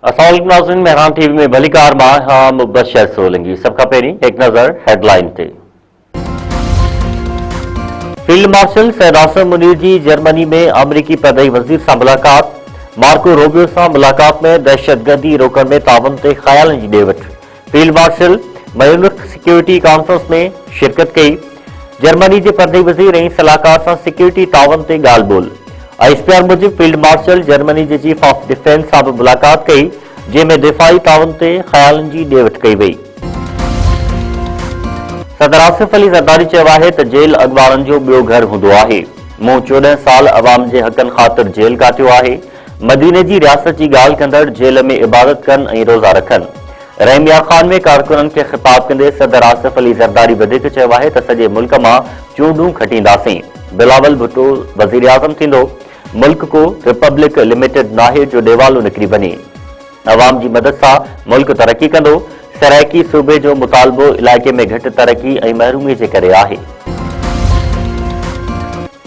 अस्सलाम नाज़रीन, मेहरान टीवी में भलीकार मां मुबशर सोलंगी। सबका पहिरीं एक नज़र हेडलाइन ते। फील्ड मार्शल सैयद आसिम मुनीर जी जर्मनी में अमरीकी परदेही वज़ीर सां मुलाक़ात। मार्को रूबियो सां मुलाक़ात में दहशतगर्दी रोकण में ताउन ते ख़यालनि जी ॾे वठि। Field marshal Munich security conference में शिरकत कई। जर्मनी के परदेही वज़ीर ऐं सलाहकार सां सिक्योरिटी ताउन ते ॻाल्हि ॿोल। ISPR मूजिब फील्ड मार्शल जर्मनी के चीफ ऑफ डिफेंस सां भी मुलाक़ात कई, जंहिंमें दिफ़ाई ताउन ते ख़यालनि जी ॾे वठि कई वई। सदर आसिफ अली ज़रदारी चयो आहे त जेल अॻवाननि जो ॿियो घर हूंदो आहे। मूं 14 साल अवाम जे हक़नि ख़ातिर जेल काटियो आहे। मदीने जी रियासत जी ॻाल्हि कंदड़ जेल में इबादत कनि ऐं रोज़ा रखनि। रहमिया खान में कारकुननि खे ख़िताब कंदे सदर आसिफ अली ज़रदारी वधीक चयो आहे त सॼे मुल्क मां चूंडूं खटींदासीं। बिलावल भुट्टो वज़ीर आज़म थींदो। मुल्क को रिपब्लिक लिमिटेड नाहे जो ॾेवालो निकिरी वञे। अवाम की मदद से मुल्क तरक्की कंदो। सराइकी सूबे जो मुतालबो इलाके में घट तरक्की और महरूमी के करे आहे।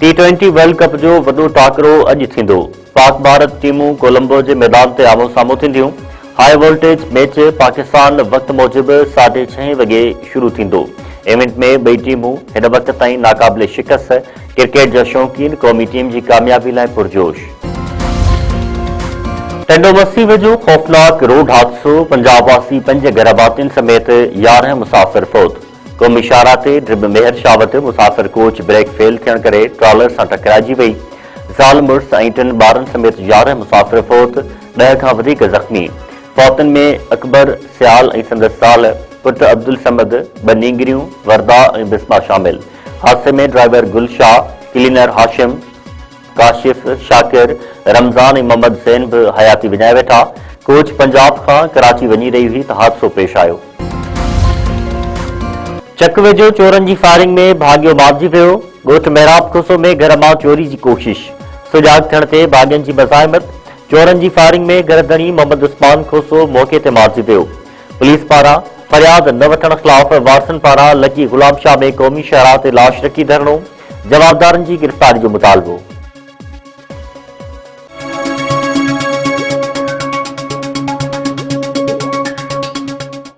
T20 वर्ल्ड कप जो वडो टाकरो अज थींदो। पाक भारत टीमूं कोलंबो के मैदान से आमो सामो थींदियूं। हाई वोल्टेज मैच पाकिस्तान वक्त मूजिब 6:30 वगे शुरू थींदो। इवेंट में बई टीमूं हिन वक्त ताईं नाकाबिले शिकस्त। क्रिकेट जा शौकीन कौमी टीम की कामयाबी लाइ पुरजोश। टंडो मस्सी वेझो खौफनाक रोड हादसो। पंजाब वासी 5 गराबातिन समेत 11 मुसाफ़िर फौत। क़ौमी शाहराह ते ड्रिब मेहर शाह वटि मुसाफ़िर कोच ब्रेक फेल थियण करे ट्रॉलर सां टकराइजी वई। ज़ाल मुड़स ऐं 3 ॿारनि समेत 11 मुसाफ़िर फौत, 10 खां वधीक ज़ख़्मी। फौतन में अकबर सियाल ऐं संदसि ज़ाल पुट अब्दुल समद, 2 नींगरियूं वरदा ऐं बिस्मा शामिल। हादसे में ड्राइवर गुल शाह, क्लीनर हाशिम, काशिफ, शाकिर, रमज़ान ऐं मोहम्मद ज़ैन भी हयाती विञाए वेठा। कोच पंजाब खां कराची वञी रही हुई त हादसो पेश आयो। चक वेझो चोरनि जी फायरिंग में भाग्यो मारिजी वियो। ॻोठ मेहराब खोसो में घर मां चोरी की कोशिश। सुजाग थियण ते भाग्यनि जी मज़ाहिमत। चोरनि जी फायरिंग में घरधणी मोहम्मद उस्मान खोसो मौके ते मारिजी वियो। पुलिस पारां फरियाद न वठण ख़िलाफ़ वारसनि पारां लकी गुलाम शाह में क़ौमी शाहराह ते लाश रखी धरणो। जवाबदारनि की गिरफ़्तारी जो मुतालबो।